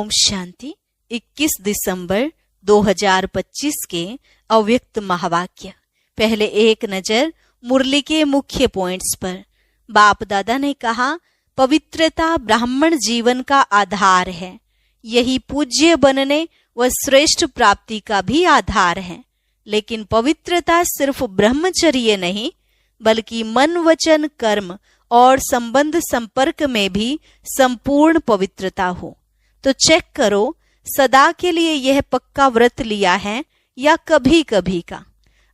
ओम शांति। 21 दिसंबर 2025 के अव्यक्त महावाक्य। पहले एक नजर मुरली के मुख्य पॉइंट्स पर। बाप दादा ने कहा, पवित्रता ब्राह्मण जीवन का आधार है। यही पूज्य बनने व श्रेष्ठ प्राप्ति का भी आधार है। लेकिन पवित्रता सिर्फ ब्रह्मचर्य नहीं, बल्कि मन वचन कर्म और संबंध संपर्क में भी संपूर्ण पवित्रता हो। तो चेक करो, सदा के लिए यह पक्का व्रत लिया है या कभी कभी का।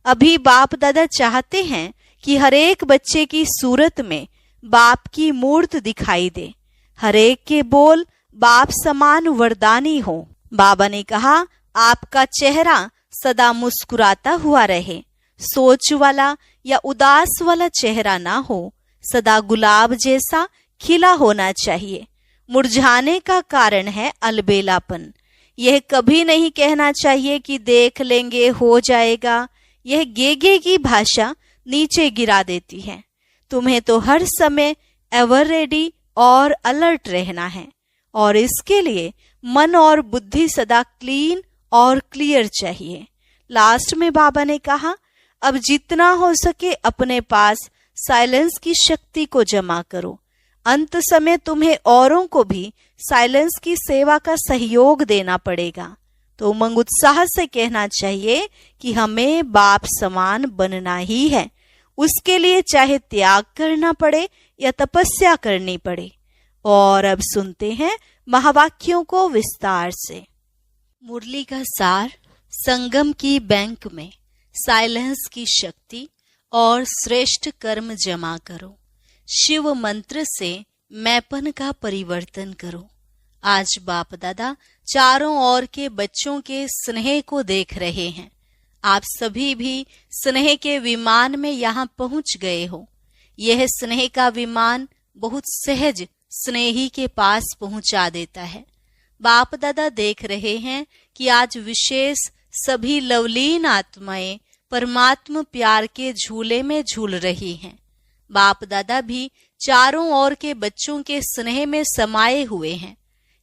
अभी बाप दादा चाहते हैं कि हर एक बच्चे की सूरत में बाप की मूर्त दिखाई दे, हर एक के बोल बाप समान वरदानी हो। बाबा ने कहा, आपका चेहरा सदा मुस्कुराता हुआ रहे, सोच वाला या उदास वाला चेहरा ना हो, सदा गुलाब जैसा खिला होना चाहिए। मुरझाने का कारण है अलबेलापन। यह कभी नहीं कहना चाहिए कि देख लेंगे हो जाएगा। यह गेगे की भाषा नीचे गिरा देती है। तुम्हें तो हर समय एवर रेडी और अलर्ट रहना है, और इसके लिए मन और बुद्धि सदा क्लीन और क्लियर चाहिए। लास्ट में बाबा ने कहा, अब जितना हो सके अपने पास साइलेंस की शक्ति को जमा करो। अंत समय तुम्हें औरों को भी साइलेंस की सेवा का सहयोग देना पड़ेगा। तो उमंग उत्साह से कहना चाहिए कि हमें बाप समान बनना ही है। उसके लिए चाहे त्याग करना पड़े या तपस्या करनी पड़े। और अब सुनते हैं महावाक्यों को विस्तार से। मुरली का सार, संगम की बैंक में साइलेंस की शक्ति और श्रेष्ठ कर्म जमा करो। शिव मंत्र से मैपन का परिवर्तन करो। आज बाप दादा चारों ओर के बच्चों के स्नेह को देख रहे हैं। आप सभी भी स्नेह के विमान में यहाँ पहुंच गए हो। यह स्नेह का विमान बहुत सहज स्नेही के पास पहुंचा देता है। बाप दादा देख रहे हैं कि आज विशेष सभी लवलीन आत्माएं परमात्मा प्यार के झूले में झूल रही हैं। बाप दादा भी चारों ओर के बच्चों के स्नेह में समाये हुए हैं।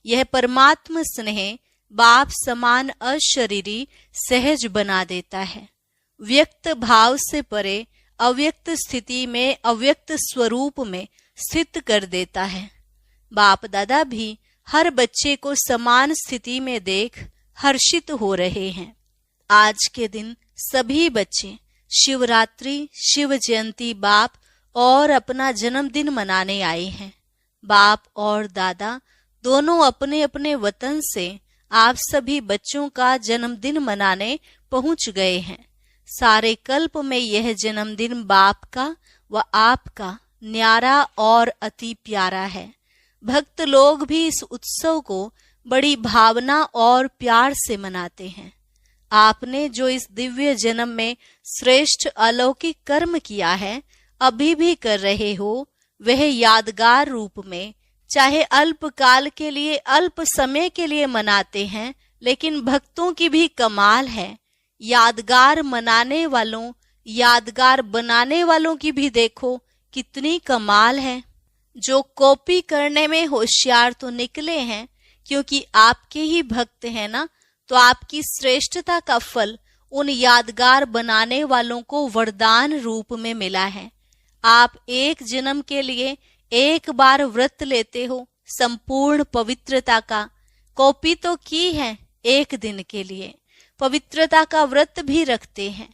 यह परमात्मा स्नेह बाप समान अशरीरी सहज बना देता है। व्यक्त भाव से परे अव्यक्त स्थिति में अव्यक्त स्वरूप में स्थित कर देता है। बाप दादा भी हर बच्चे को समान स्थिति में देख हर्षित हो रहे हैं। आज के दिन सभी बच्चे शिवरात्रि, शिव जयंती बाप और अपना जन्मदिन मनाने आए हैं। बाप और दादा दोनों अपने अपने वतन से आप सभी बच्चों का जन्मदिन मनाने पहुंच गए हैं। सारे कल्प में यह जन्मदिन बाप का व आपका न्यारा और अति प्यारा है। भक्त लोग भी इस उत्सव को बड़ी भावना और प्यार से मनाते हैं। आपने जो इस दिव्य जन्म में श्रेष्ठ अलौकिक कर्म किया है, अभी भी कर रहे हो, वह यादगार रूप में चाहे अल्प काल के लिए, अल्प समय के लिए मनाते हैं, लेकिन भक्तों की भी कमाल है। यादगार मनाने वालों, यादगार बनाने वालों की भी देखो कितनी कमाल है। जो कॉपी करने में होशियार तो निकले हैं, क्योंकि आपके ही भक्त हैं ना, तो आपकी श्रेष्ठता का फल उन यादगार बनाने वालों को वरदान रूप में मिला है। आप एक जन्म के लिए एक बार व्रत लेते हो संपूर्ण पवित्रता का। कॉपी तो की है एक दिन के लिए, पवित्रता का व्रत भी रखते हैं।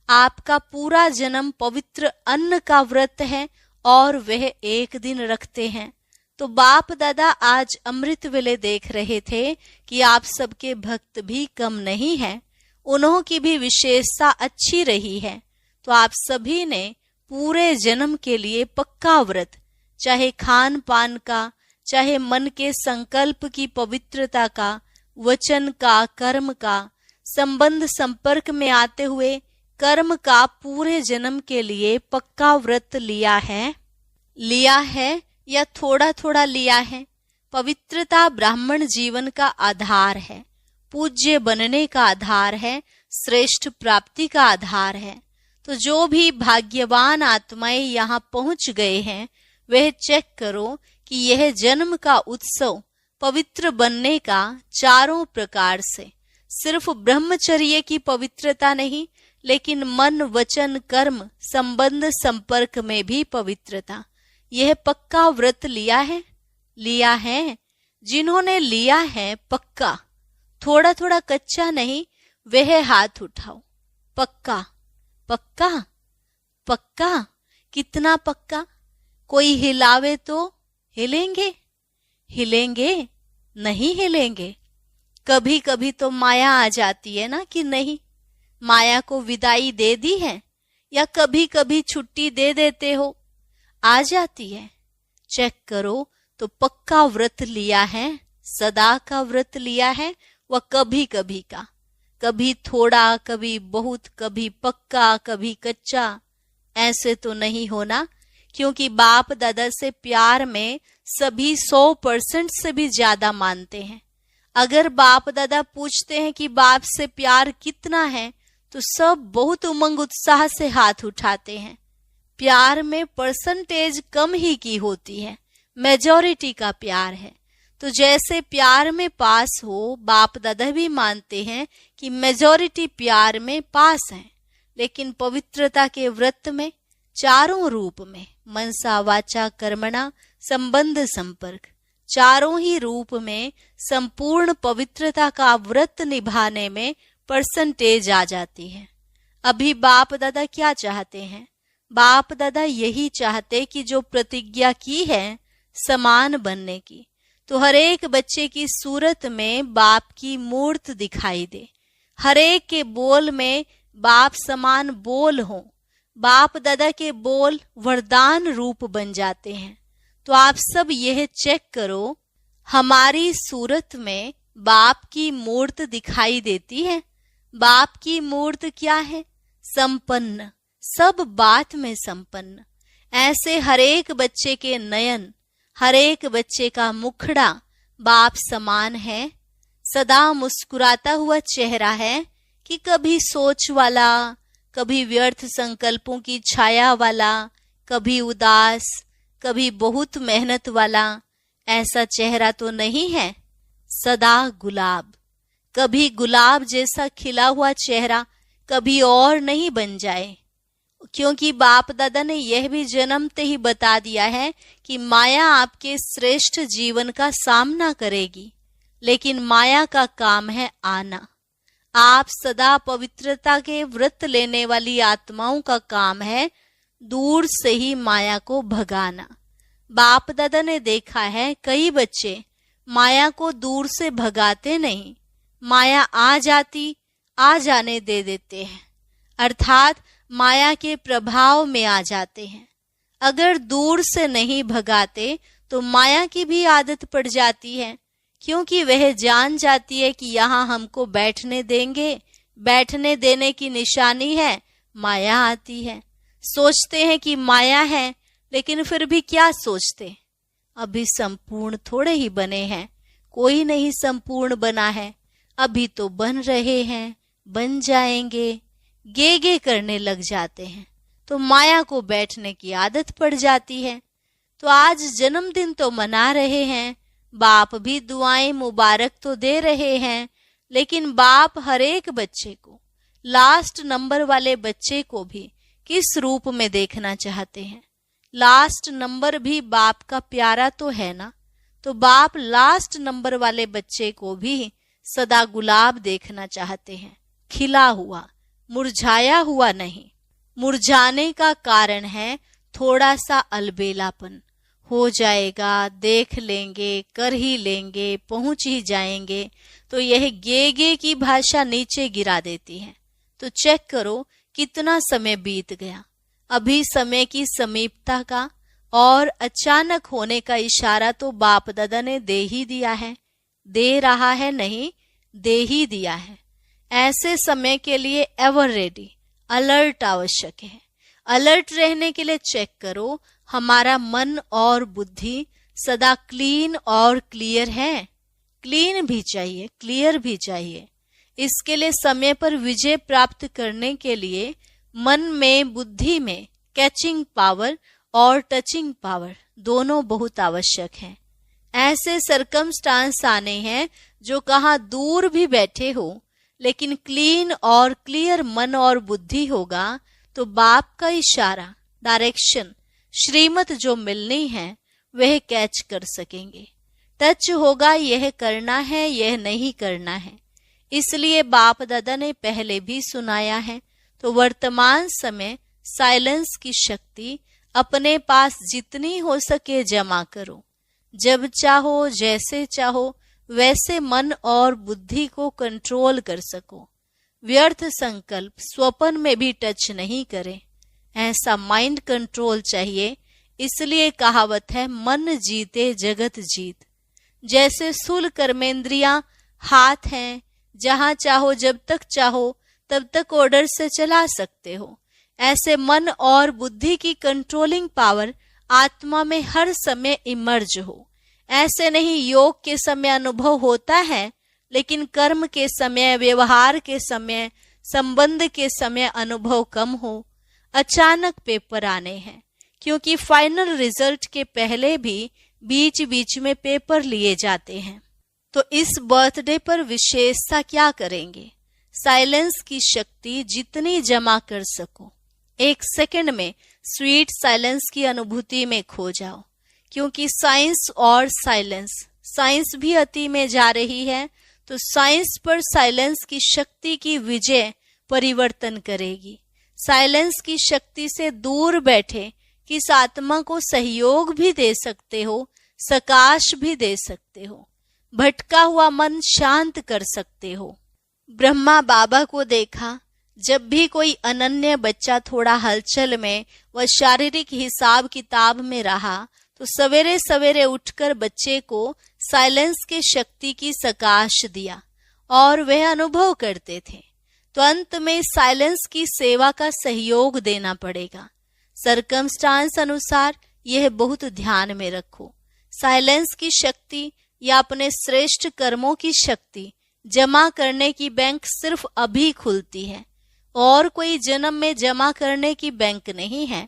आपका पूरा जन्म पवित्र अन्न का व्रत है और वह एक दिन रखते हैं। तो बाप दादा आज अमृत वेले देख रहे थे कि आप सबके भक्त भी कम नहीं हैं, उन्हों की भी विशेषता अच्छी रही है। तो आप सभी ने पूरे जन्म के लिए पक्का व्रत, चाहे खान पान का, चाहे मन के संकल्प की पवित्रता का, वचन का, कर्म का, संबंध संपर्क में आते हुए कर्म का पूरे जन्म के लिए पक्का व्रत लिया है या थोड़ा थोड़ा लिया है। पवित्रता ब्राह्मण जीवन का आधार है, पूज्य बनने का आधार है, श्रेष्ठ प्राप्ति का आधार है। तो जो भी भाग्यवान आत्माएं यहाँ पहुंच गए हैं, वह चेक करो कि यह जन्म का उत्सव पवित्र बनने का चारों प्रकार से। सिर्फ ब्रह्मचर्य की पवित्रता नहीं, लेकिन मन, वचन, कर्म, संबंध, संपर्क में भी पवित्रता। यह पक्का व्रत लिया है। जिन्होंने लिया है पक्का, थोड़ा थोड़ा कच्चा नहीं, वह हाथ उठाओ। पक्का पक्का पक्का। कितना पक्का? कोई हिलावे तो हिलेंगे? नहीं हिलेंगे। कभी कभी तो माया आ जाती है ना कि नहीं, माया को विदाई दे दी है, या कभी कभी छुट्टी दे देते हो, आ जाती है। चेक करो तो पक्का व्रत लिया है, सदा का व्रत लिया है, वह कभी कभी का, कभी थोड़ा, कभी बहुत, कभी पक्का, कभी कच्चा। ऐसे तो नहीं होना, क्योंकि बाप दादा से प्यार में सभी 100% से भी ज्यादा मानते हैं। अगर बाप दादा पूछते हैं कि बाप से प्यार कितना है, तो सब बहुत उमंग उत्साह से हाथ उठाते हैं। प्यार में परसेंटेज कम ही की होती है, मेजॉरिटी का प्यार है। तो जैसे प्यार में पास हो, बाप दादा भी मानते हैं कि मेजॉरिटी प्यार में पास है। लेकिन पवित्रता के व्रत में चारों रूप में, मनसा, वाचा, कर्मणा, संबंध, संपर्क, चारों ही रूप में संपूर्ण पवित्रता का व्रत निभाने में परसेंटेज आ जाती है। अभी बाप दादा क्या चाहते हैं? बाप दादा यही चाहते कि जो प्रतिज्ञा की है समान बनने की, तो हर एक बच्चे की सूरत में बाप की मूर्त दिखाई दे, हर एक के बोल में बाप समान बोल हो, बाप दादा के बोल वरदान रूप बन जाते हैं। तो आप सब यह चेक करो, हमारी सूरत में बाप की मूर्त दिखाई देती है। बाप की मूर्त क्या है? संपन्न, सब बात में संपन्न। ऐसे हर एक बच्चे के नयन, हर एक बच्चे का मुखड़ा बाप समान है। सदा मुस्कुराता हुआ चेहरा है कि कभी सोच वाला, कभी व्यर्थ संकल्पों की छाया वाला, कभी उदास, कभी बहुत मेहनत वाला। ऐसा चेहरा तो नहीं है। सदा गुलाब, कभी गुलाब जैसा खिला हुआ चेहरा कभी और नहीं बन जाए, क्योंकि बाप दादा ने यह भी जन्मते ही बता दिया है कि माया आपके श्रेष्ठ जीवन का सामना करेगी, लेकिन माया का काम है आना। आप सदा पवित्रता के व्रत लेने वाली आत्माओं का काम है दूर से ही माया को भगाना। बाप दादा ने देखा है कई बच्चे माया को दूर से भगाते नहीं, माया आ जाने दे देते हैं, अर्थात माया के प्रभाव में आ जाते हैं। अगर दूर से नहीं भगाते तो माया की भी आदत पड़ जाती है, क्योंकि वह जान जाती है कि यहाँ हमको बैठने देंगे, बैठने देने की निशानी है माया आती है। सोचते हैं कि माया है, लेकिन फिर भी क्या सोचते, अभी संपूर्ण थोड़े ही बने हैं, कोई नहीं संपूर्ण बना है, अभी तो बन रहे हैं, बन जाएंगे, गे करने लग जाते हैं। तो माया को बैठने की आदत पड़ जाती है। तो आज जन्मदिन तो मना रहे हैं, बाप भी दुआएं मुबारक तो दे रहे हैं, लेकिन बाप हर एक बच्चे को, लास्ट नंबर वाले बच्चे को भी किस रूप में देखना चाहते हैं? लास्ट नंबर भी बाप का प्यारा तो है ना। तो बाप लास्ट नंबर वाले बच्चे को भी सदा गुलाब देखना चाहते हैं, खिला हुआ, मुरझाया हुआ नहीं। मुरझाने का कारण है थोड़ा सा अलबेलापन। हो जाएगा, देख लेंगे, कर ही लेंगे, पहुंच ही जाएंगे, तो यह गे की भाषा नीचे गिरा देती है। तो चेक करो कितना समय बीत गया। अभी समय की समीपता का और अचानक होने का इशारा तो बाप दादा ने दे ही दिया है, दे रहा है नहीं, दे ही दिया है। ऐसे समय के लिए एवर रेडी, अलर्ट आवश्यक है। अलर्ट रहने के लिए चेक करो हमारा मन और बुद्धि सदा क्लीन और क्लियर है। क्लीन भी चाहिए, क्लियर भी चाहिए। इसके लिए समय पर विजय प्राप्त करने के लिए मन में, बुद्धि में कैचिंग पावर और टचिंग पावर दोनों बहुत आवश्यक है। ऐसे सरकमस्टांस आने हैं जो कहाँ दूर भी बैठे हो, लेकिन क्लीन और क्लियर मन और बुद्धि होगा तो बाप का इशारा, डायरेक्शन, श्रीमत जो मिलनी है वह कैच कर सकेंगे। टच होगा, यह करना है, यह नहीं करना है। इसलिए बाप दादा ने पहले भी सुनाया है। तो वर्तमान समय साइलेंस की शक्ति अपने पास जितनी हो सके जमा करो। जब चाहो, जैसे चाहो वैसे मन और बुद्धि को कंट्रोल कर सको। व्यर्थ संकल्प स्वप्न में भी टच नहीं करें। ऐसा माइंड कंट्रोल चाहिए। इसलिए कहावत है, मन जीते जगत जीत। जैसे स्थूल कर्मेंद्रियां हाथ हैं, जहां चाहो जब तक चाहो तब तक ऑर्डर से चला सकते हो, ऐसे मन और बुद्धि की कंट्रोलिंग पावर आत्मा में हर समय इमर्ज हो। ऐसे नहीं योग के समय अनुभव होता है, लेकिन कर्म के समय, व्यवहार के समय, संबंध के समय अनुभव कम हो। अचानक पेपर आने हैं, क्योंकि फाइनल रिजल्ट के पहले भी बीच बीच में पेपर लिए जाते हैं। तो इस बर्थडे पर विशेषता क्या करेंगे? साइलेंस की शक्ति जितनी जमा कर सको, एक सेकंड में स्वीट साइलेंस की अनुभूति में खो जाओ। क्योंकि साइंस और साइंस भी अति में जा रही है, तो साइंस पर साइलेंस की शक्ति की विजय परिवर्तन करेगी। साइलेंस की शक्ति से दूर बैठे किस आत्मा को सहयोग भी दे सकते हो, सकाश भी दे सकते हो, भटका हुआ मन शांत कर सकते हो। ब्रह्मा बाबा को देखा, जब भी कोई अनन्य बच्चा थोड़ा हलचल में व शारीरिक हिसाब किताब में रहा, तो सवेरे सवेरे उठकर बच्चे को साइलेंस के शक्ति की सकाश दिया और वह अनुभव करते थे। तो अंत में साइलेंस की सेवा का सहयोग देना पड़ेगा। सरकमस्टांस अनुसार यह बहुत ध्यान में रखो। साइलेंस की शक्ति या अपने श्रेष्ठ कर्मों की शक्ति जमा करने की बैंक सिर्फ अभी खुलती है, और कोई जन्म में जमा करने की बैंक नहीं है।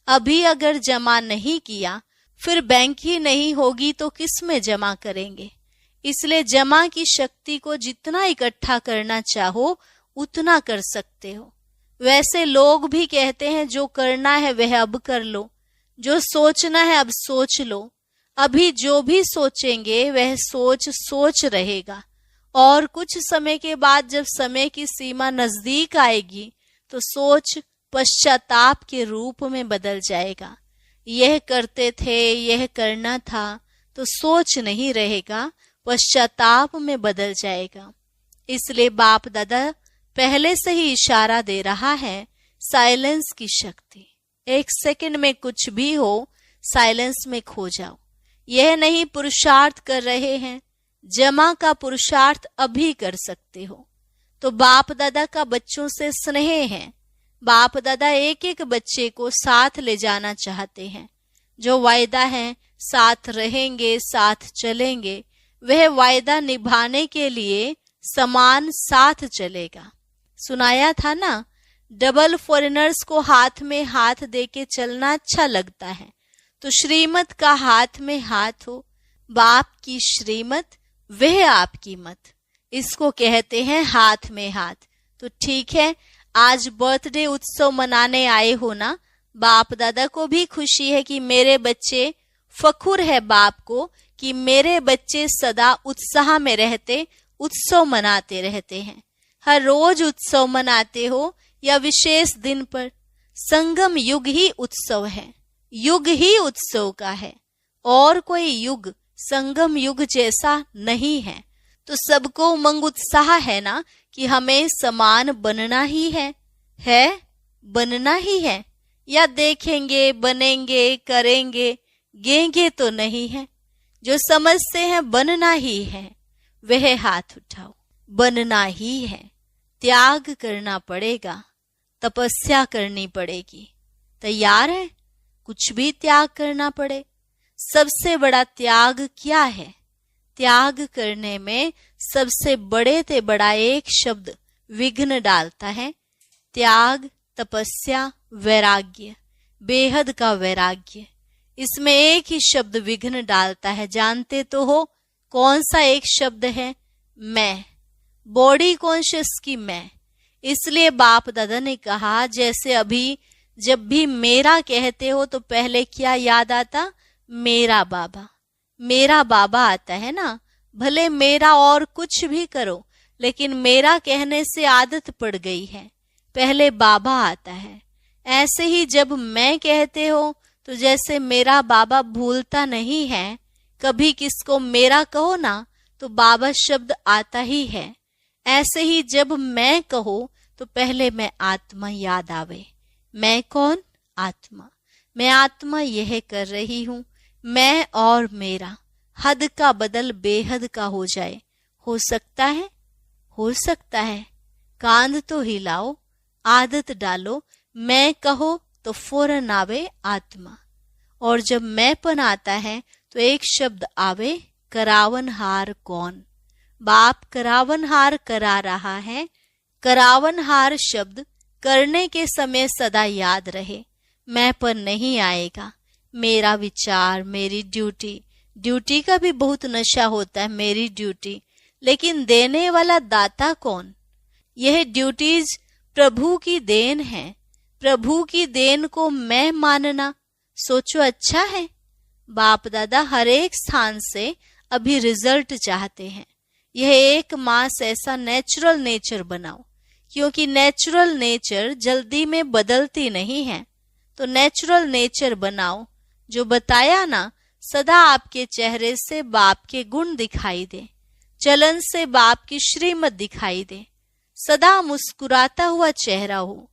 अभी अगर जमा नहीं किया फिर बैंक ही नहीं होगी तो किस में जमा करेंगे? इसलिए जमा की शक्ति को जितना इकट्ठा करना चाहो उतना कर सकते हो। वैसे लोग भी कहते हैं जो करना है वह अब कर लो, जो सोचना है अब सोच लो। अभी जो भी सोचेंगे वह सोच रहेगा, और कुछ समय के बाद जब समय की सीमा नजदीक आएगी तो सोच पश्चाताप के रूप में बदल जाएगा। यह करते थे, यह करना था, तो सोच नहीं रहेगा, पश्चाताप में बदल जाएगा। इसलिए बाप दादा पहले से ही इशारा दे रहा है, साइलेंस की शक्ति। एक सेकंड में कुछ भी हो, साइलेंस में खो जाओ। यह नहीं पुरुषार्थ कर रहे हैं, जमा का पुरुषार्थ अभी कर सकते हो। तो बाप दादा का बच्चों से स्नेह है। बाप दादा एक एक बच्चे को साथ ले जाना चाहते हैं। जो वायदा है, साथ रहेंगे, साथ चलेंगे, वह वायदा निभाने के लिए समान साथ चलेगा। सुनाया था ना, डबल फॉरेनर्स को हाथ में हाथ देके चलना अच्छा लगता है। तो श्रीमत का हाथ में हाथ हो, बाप की श्रीमत वह आपकी मत, इसको कहते हैं हाथ में हाथ। तो ठीक है, आज बर्थडे उत्सव मनाने आए हो ना, बाप दादा को भी खुशी है कि मेरे बच्चे, फखुर है बाप को कि मेरे बच्चे सदा उत्साह में रहते, उत्सव मनाते रहते हैं। हर रोज उत्सव मनाते हो या विशेष दिन पर, संगम युग ही उत्सव है, युग ही उत्सव का है, और कोई युग संगम युग जैसा नहीं है। तो सबको उमंग उत्साह है ना कि हमें समान बनना ही है बनना ही है, या देखेंगे, बनेंगे, करेंगे, गेंगे तो नहीं है। जो समझते हैं बनना ही है वह हाथ उठाओ। बनना ही है, त्याग करना पड़ेगा, तपस्या करनी पड़ेगी। तैयार है? कुछ भी त्याग करना पड़े। सबसे बड़ा त्याग क्या है? त्याग करने में सबसे बड़े से बड़ा एक शब्द विघ्न डालता है। त्याग, तपस्या, वैराग्य, बेहद का वैराग्य। इसमें एक ही शब्द विघ्न डालता है। जानते तो हो कौन सा एक शब्द है? मैं, बॉडी कॉन्शियस की मैं। इसलिए बाप दादा ने कहा, जैसे अभी जब भी मेरा कहते हो तो पहले क्या याद आता? मेरा बाबा। मेरा बाबा आता है ना। भले मेरा और कुछ भी करो, लेकिन मेरा कहने से आदत पड़ गई है, पहले बाबा आता है। ऐसे ही जब मैं कहते हो तो जैसे मेरा बाबा भूलता नहीं है, कभी किसको मेरा कहो ना तो बाबा शब्द आता ही है। ऐसे ही जब मैं कहो तो पहले मैं आत्मा याद आवे। मैं कौन? आत्मा। मैं आत्मा यह कर रही हूं। मैं और मेरा हद का बदल बेहद का हो जाए। हो सकता है? हो सकता है। कांध तो हिलाओ, आदत डालो, मैं कहो तो फौरन आवे आत्मा। और जब मैंपन आता है तो एक शब्द आवे, करावनहार कौन? बाप करावनहार करा रहा है। करावनहार शब्द करने के समय सदा याद रहे। मैंपन नहीं आएगा। मेरा विचार, मेरी ड्यूटी। ड्यूटी का भी बहुत नशा होता है, मेरी ड्यूटी। लेकिन देने वाला दाता कौन? यह ड्यूटीज प्रभु की देन है। प्रभु की देन को मैं मानना, सोचो अच्छा है। बाप दादा हर एक स्थान से अभी रिजल्ट चाहते हैं। यह एक मास ऐसा नेचुरल नेचर बनाओ, क्योंकि नेचुरल नेचर जल्दी में बदलती नहीं है। तो नेचुरल नेचर बनाओ। जो बताया ना, सदा आपके चेहरे से बाप के गुण दिखाई दे, चलन से बाप की श्रीमत दिखाई दे। सदा मुस्कुराता हुआ चेहरा हो,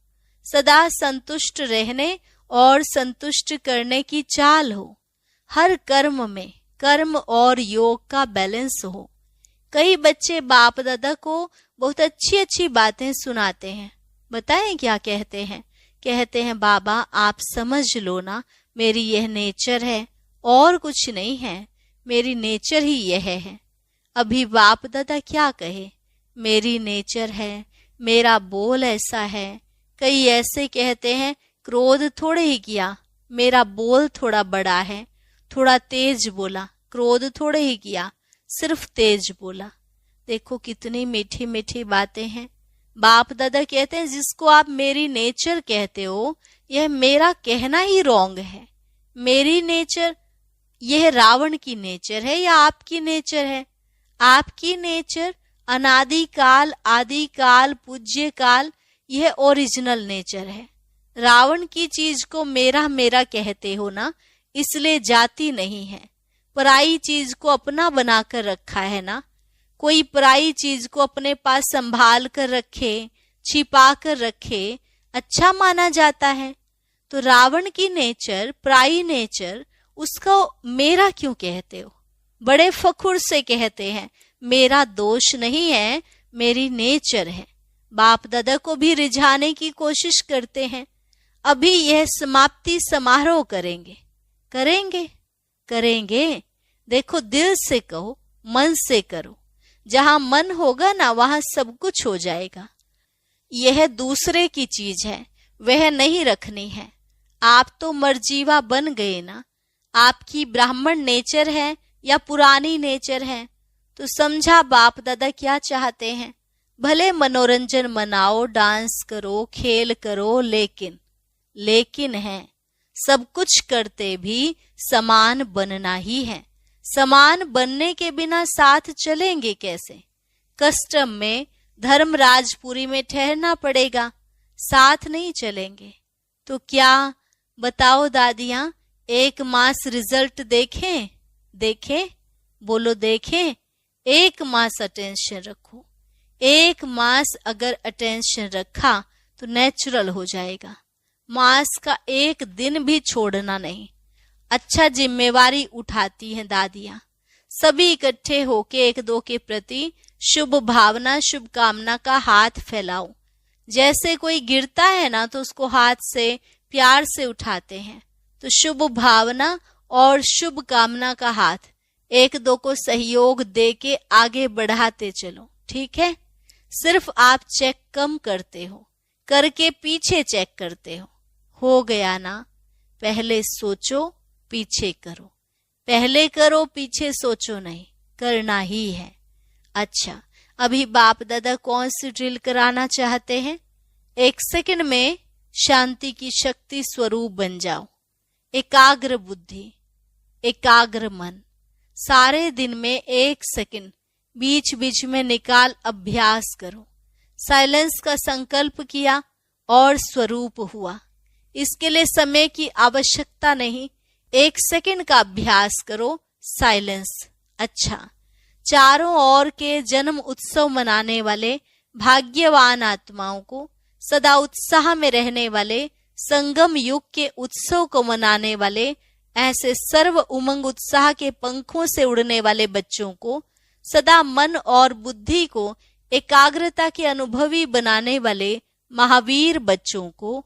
सदा संतुष्ट रहने और संतुष्ट करने की चाल हो। हर कर्म में कर्म और योग का बैलेंस हो। कई बच्चे बाप दादा को बहुत अच्छी अच्छी बातें सुनाते हैं। बताएं क्या कहते हैं? कहते हैं, बाबा आप समझ लो ना, मेरी यह नेचर है और कुछ नहीं है, मेरी नेचर ही यह है। अभी बाप दादा क्या कहे? मेरी नेचर है, मेरा बोल ऐसा है। कई ऐसे कहते हैं, क्रोध थोड़े ही किया, मेरा बोल थोड़ा बड़ा है, थोड़ा तेज बोला। क्रोध थोड़े ही किया, सिर्फ तेज बोला। देखो कितनी मीठी मीठी बातें हैं। बाप दादा कहते हैं, जिसको आप मेरी नेचर कहते हो, यह मेरा कहना ही रॉन्ग है। मेरी नेचर, यह रावण की नेचर है या आपकी नेचर है? आपकी नेचर अनादि काल, आदि काल, पूज्य काल, यह ओरिजिनल नेचर है। रावण की चीज को मेरा मेरा कहते हो ना, इसलिए जाति नहीं है। पराई चीज को अपना बनाकर रखा है ना। कोई पराई चीज को अपने पास संभाल कर रखे, छिपा कर रखे, अच्छा माना जाता है। तो रावण की नेचर, पराई नेचर, उसको मेरा क्यों कहते हो? बड़े फखुर से कहते हैं, मेरा दोष नहीं है, मेरी नेचर है। बाप दादा को भी रिझाने की कोशिश करते हैं। अभी यह समाप्ति समारोह करेंगे, करेंगे, करेंगे। देखो दिल से कहो, मन से करो। जहां मन होगा ना, वहां सब कुछ हो जाएगा। यह दूसरे की चीज है, वह नहीं रखनी है। आप तो मर्जीवा बन गए ना। आपकी ब्राह्मण नेचर है या पुरानी नेचर है? तो समझा बाप दादा क्या चाहते हैं। भले मनोरंजन मनाओ, डांस करो, खेल करो, लेकिन है सब कुछ करते भी समान बनना ही है। समान बनने के बिना साथ चलेंगे कैसे? कस्टम में, धर्मराजपुरी में ठहरना पड़ेगा, साथ नहीं चलेंगे। तो क्या बताओ दादियां, एक मास रिजल्ट देखें? देखें? बोलो देखें। एक मास अटेंशन रखो। एक मास अगर अटेंशन रखा तो नेचुरल हो जाएगा। मास का एक दिन भी छोड़ना नहीं। अच्छा जिम्मेवारी उठाती हैं दादियां। सभी इकट्ठे होके एक दो के प्रति शुभ भावना, शुभकामना का हाथ फैलाओ। जैसे कोई गिरता है ना, तो उसको हाथ से प्यार से उठाते हैं। तो शुभ भावना और शुभ कामना का हाथ एक दो को सहयोग दे के आगे बढ़ाते चलो, ठीक है? सिर्फ आप चेक कम करते हो, करके पीछे चेक करते हो गया ना? पहले सोचो, पीछे करो। पहले करो, पीछे सोचो नहीं, करना ही है। अच्छा, अभी बाप दादा कौन सी ड्रिल कराना चाहते हैं? 1 सेकंड में शांति की शक्ति स्वरूप बन जाओ। एकाग्र बुद्धि, एकाग्र मन। सारे दिन में 1 सेकंड बीच बीच में निकाल अभ्यास करो। साइलेंस का संकल्प किया और स्वरूप हुआ। इसके लिए समय की आवश्यकता नहीं, 1 सेकंड का अभ्यास करो, साइलेंस। अच्छा, चारों ओर के जन्म उत्सव मनाने वाले भाग्यवान आत्माओं को, सदा उत्साह में रहने वाले, संगम युग के उत्सव को मनाने वाले, ऐसे सर्व उमंग उत्साह के पंखों से उड़ने वाले बच्चों को, सदा मन और बुद्धि को एकाग्रता के अनुभवी बनाने वाले महावीर बच्चों को,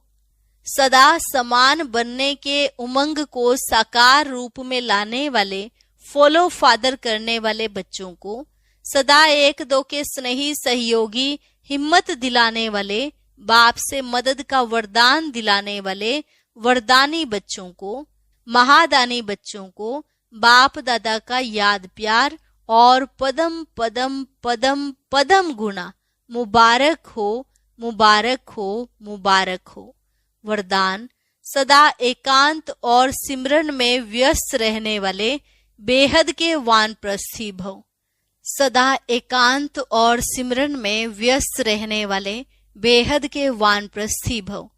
सदा समान बनने के उमंग को साकार रूप में लाने वाले, फॉलो फादर करने वाले बच्चों को, सदा 1-2 के स्नेही सहयोगी, हिम्मत दिलाने वाले, बाप से मदद का वरदान दिलाने वाले वरदानी बच्चों को, महादानी बच्चों को बाप दादा का याद प्यार और पदम पदम पदम पदम गुणा मुबारक हो, मुबारक हो, मुबारक हो। वरदान: सदा एकांत और सिमरन में व्यस्त रहने वाले बेहद के वानप्रस्थी भव। सदा एकांत और सिमरन में व्यस्त रहने वाले बेहद के वानप्रस्थी भव।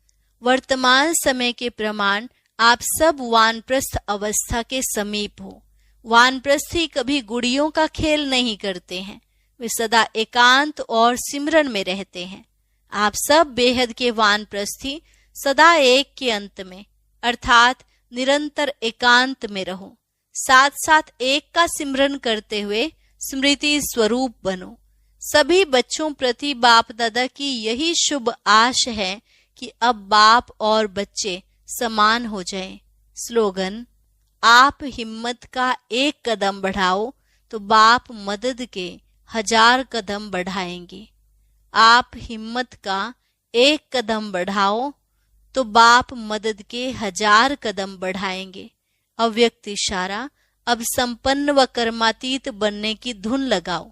वर्तमान समय के प्रमाण आप सब वानप्रस्थ अवस्था के समीप हो। वानप्रस्थी कभी गुड़ियों का खेल नहीं करते हैं, वे सदा एकांत और सिमरन में रहते हैं। आप सब बेहद के वानप्रस्थी सदा एक के अंत में अर्थात निरंतर एकांत में रहो। साथ साथ एक का सिमरन करते हुए स्मृति स्वरूप बनो। सभी बच्चों प्रति बाप दादा की यही शुभ आश है कि अब बाप और बच्चे समान हो जाएं। स्लोगन: आप हिम्मत का 1 कदम बढ़ाओ तो बाप मदद के 1000 कदम बढ़ाएंगे। आप हिम्मत का 1 कदम बढ़ाओ तो बाप मदद के 1000 कदम बढ़ाएंगे। अव्यक्त इशारा: अब संपन्न व कर्मातीत बनने की धुन लगाओ।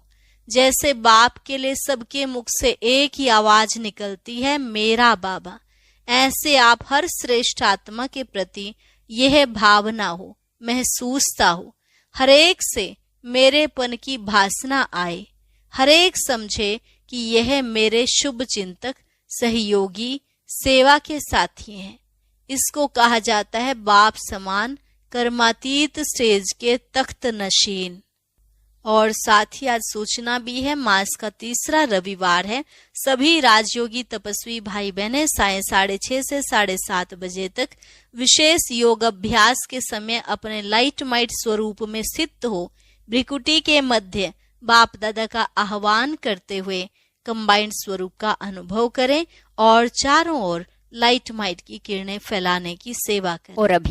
जैसे बाप के लिए सबके मुख से एक ही आवाज निकलती है, मेरा बाबा, ऐसे आप हर श्रेष्ठ आत्मा के प्रति यह भावना हो, महसूसता हो। हरेक से मेरेपन की भासना आए। हरेक समझे कि यह मेरे शुभ चिंतक, सहयोगी, सेवा के साथी हैं। इसको कहा जाता है बाप समान कर्मातीत स्टेज के तख्त नशीन। और साथ ही आज सूचना भी है, मास का 3रा रविवार है। सभी राजयोगी तपस्वी भाई बहनें 6:30 से 7:30 बजे तक विशेष योग अभ्यास के समय अपने लाइट माइट स्वरूप में स्थित हो भ्रिकुटी के मध्य बाप दादा का आह्वान करते हुए कंबाइंड स्वरूप का अनुभव करें और चारों ओर लाइट माइट की किरणें फैलाने की सेवा करें। और अभी